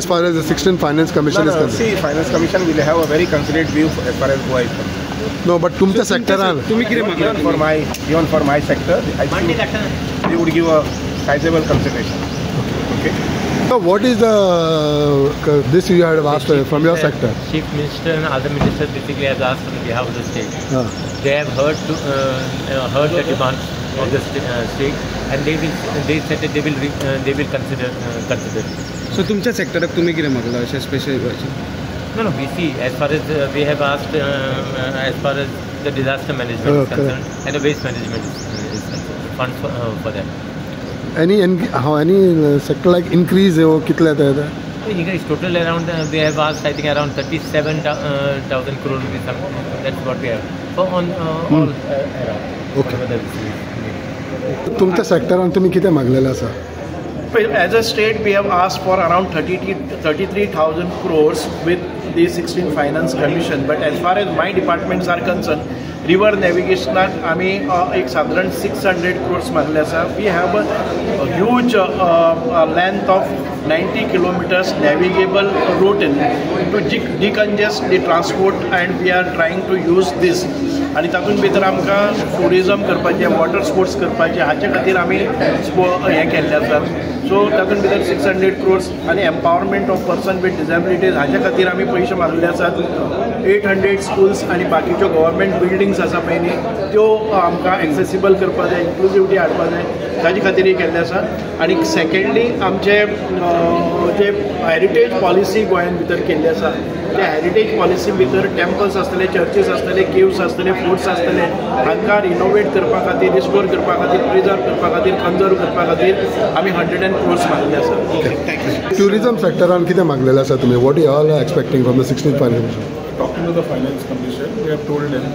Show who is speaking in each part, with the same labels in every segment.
Speaker 1: as far as the 16th Finance Commission is concerned?
Speaker 2: See, Finance Commission will have a very considerate view as far as Goa is concerned.
Speaker 1: No, but तुमच्या सेक्टरान
Speaker 2: even for my sector, I think they would give a sizable consideration. Okay.
Speaker 1: So what is the this you had asked from your sector?
Speaker 3: Chief Minister and other ministers basically has asked on behalf of the state. They have heard the demands of the state, and they said that they will consider.
Speaker 4: So तुमच्या सेक्टराक तुम्ही कितें मागला अशें special?
Speaker 3: No, we see as far as we have asked as far as the disaster management is concerned and the waste management is concerned, funds for that.
Speaker 1: Any sector like increase है वो कितने था?
Speaker 3: Increase total around we have asked I think around 37,000 crore rupees something. That's what we have for on all around.
Speaker 1: Okay. तुमच्या सेक्टरान तुम्ही किती मागलेला आसा?
Speaker 5: As a state, we have asked for around 33,000 crores with the 16th Finance Commission. But as far as my departments are concerned, river navigation, एक साधारण 600 crores मागले आसा. We have a huge length of 90 kilometers navigable route to decongest the transport, and we are trying to use this. आणि तातूंत भितर आमकां tourism करपाचें, water sports करपाचें, हाचे खातीर आमी हें केल्लें आसा. सो तातूंत भितर 600 crores आनी empowerment of person with disabilities हाचे खातीर आमी पयशे मागलेले आसात. 800 स्कूल्स आनी बाकीच्यो गव्हर्मेंट बिल्डिंग्स आसा पळय न्ही, त्यो आमकां एक्सेसिबल करपा जाय, इन्क्लुजिविटी हाडपा जाय, ताजे खातीर केल्लें आसा. आनी सेकेंडली आमचे जे हेरिटेज पॉलिसी गोंयान भितर केल्ली आसा, त्या हेरिटेज पॉलिसी भितर टेम्पल्स आसतले, चर्चीस आसतले, केव्स आसतले, फोर्ट्स आसतले, हांकां रिनोवेट करपा खातीर, रिस्टोर करपा खातीर, प्रिजर्व करपा खातीर, कन्जर्व करपा खातीर आमी 100 crores मागले आसा. थँक्यू.
Speaker 1: टुरिजम सेक्टरान कितें मागलेलें आसा तुमी? What you all are expecting from the 16th Finance Commission?
Speaker 6: Talking to the Finance Commission, we have told them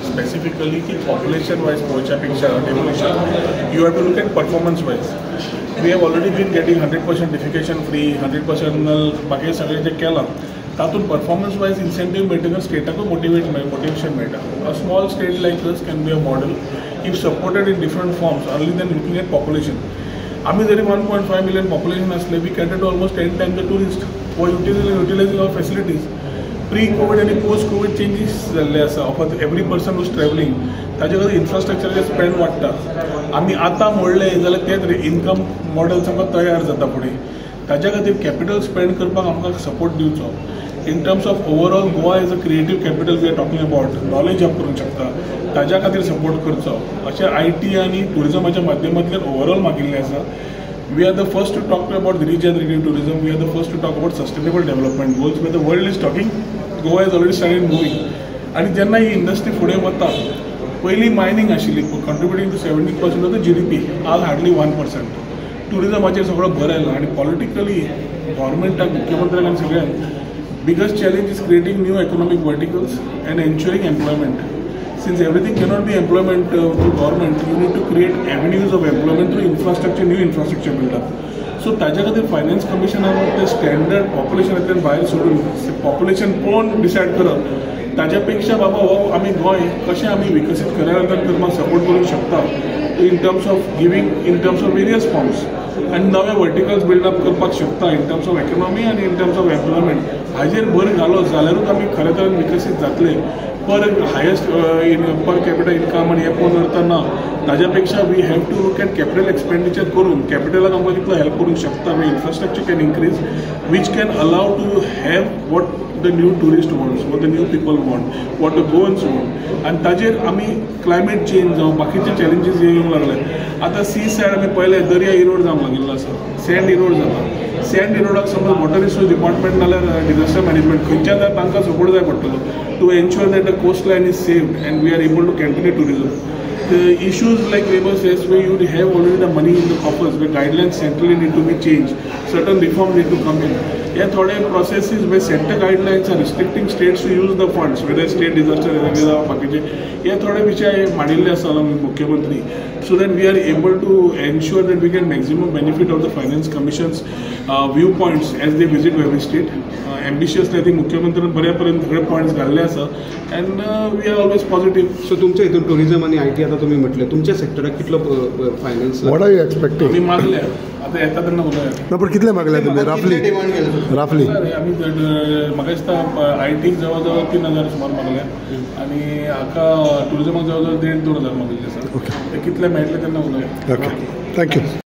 Speaker 6: specifically की population wise पोहोचण्यापेक्षा devolution, you have to look at performance wise. We have already been getting 100% defecation free, 100% बाकी सगळे जे केलां तातूंत performance wise incentive मेळटना स्टेटाक motivation मेळटा. A small state like us can be a model if supported in different forms other than looking at population. आम्ही जरी 1.5 million population असले, we cater to almost 10 times the tourist for utilizing our facilities. Pre-COVID आणि post-COVID changes जाल्ले आसा of every person was travelling, ताजे खातीर इन्फ्रास्ट्रक्चराचें spend वाडटा. आमी आतां मोडले जाल्यार तेच इनकम मॉडेल्स आमकां तयार जाता फुडें. ताज्या खातीर कॅपिटल स्पेंड करपाक आमकां सपोर्ट दिवचो. In terms of overall Goa is a creative capital we are talking about, knowledge up करूंक शकता, ताज्या खातीर सपोर्ट करचो अशें IT आनी टुरिजमाच्या माध्यमांतल्यान ओवरऑल मागिल्लें आसा. We are the first to talk about the regenerative tourism. We are the first to talk about sustainable development goals. Where the world is talking, Goa has already started moving. आणि जेन्ना ही industry फुडें वता, पयलीं mining आशिल्ली contributing to 70% of the GDP, आज hardly 1%. टुरिजमाचेर सगळो भर आयला आनी पॉलिटिकली गव्हर्मेंटाक, मुख्यमंत्र्याक आनी सगळ्यांक biggest challenge is creating new economic verticals and ensuring employment. Since everything cannot be employment through government, you need to create avenues of employment through infrastructure, new infrastructure build up. So ताज्या खातीर finance कमिशनान ते standard पॉप्युलेशनांतल्यान भायर सोडून population पळोवन decide करप, ताज्या पेक्षा बाबा हो आमी गोंय कशें आमी विकसीत करपाक सपोर्ट करूंक शकता इन terms of giving, in terms of various forms, आनी नवे वर्टिकल्स बिल्डअप करपाक शकता इन टर्म्स ऑफ इकॉनॉमी आनी इन टर्म्स ऑफ एम्प्लॉयमेंट. हाजेर भर घालो जाल्यारूच आमी खरें तरेन विकसीत जातले. पर हायेस्ट पर कॅपिटल इनकम आनी हे पळोवन करतना ताज्या पेक्षा we have to look at capital expenditure करून कॅपिटलाक आमकां कितलो हेल्प करूंक शकता. Infrastructure can increase which can allow to have what the new tourist wants, what the new people want, what the Goans want. आनी ताजेर आमी क्लायमेट चेंज जावं बाकीचे चॅलेंजीस येवंक लागले. आतां सी सायड आमी पळयले दर्या इरोड जावंक लागिल्लो आसा, सँड इरोड जाता. सँड इरोडाक समज वॉटर रिसोर्स डिपार्टमेंट नाल्यार डिजास्टर मॅनेजमेंट खंयच्यान तांकां सपोर्ट जाय पडटलो to ensure that the coastline is saved and we are able to continue tourism. The issues like labor says where you have already the money in the coffers, where guidelines centrally need to be changed, certain reforms need to come in. Yeah, thode processes where center guidelines are restricting states to use the funds, whether state disaster reserve or package. Yeah, thode विषय मांडिल्ले आसा मुख्यमंत्री, so that we are able to ensure that we get maximum benefit of the finance commission's view points as they visit very state ambitiously I think मुख्यमंत्र्यांनी बऱ्यापर्यंत सगळे points घाल्ले आसा and we are always positive.
Speaker 4: So तुमच्या हितून tourism आणि IT आता तुम्ही म्हटले तुमच्या सेक्टराक कितलो finance
Speaker 1: what are you expecting?
Speaker 6: आम्ही मागल्या आता येता तेन्ना उलोवया.
Speaker 1: ना पण कितले मागले तुम्ही रफली?
Speaker 6: आम्ही म्हाका दिसता ITक जवळ जवळ 3,000 सुमार मागल्या आणि हाका टुरिझमाक जवळ जवळ 1,500-2,000 मागले आसा. ते कितले मेळटले तेन्ना उलोवया.
Speaker 1: Okay, thank you.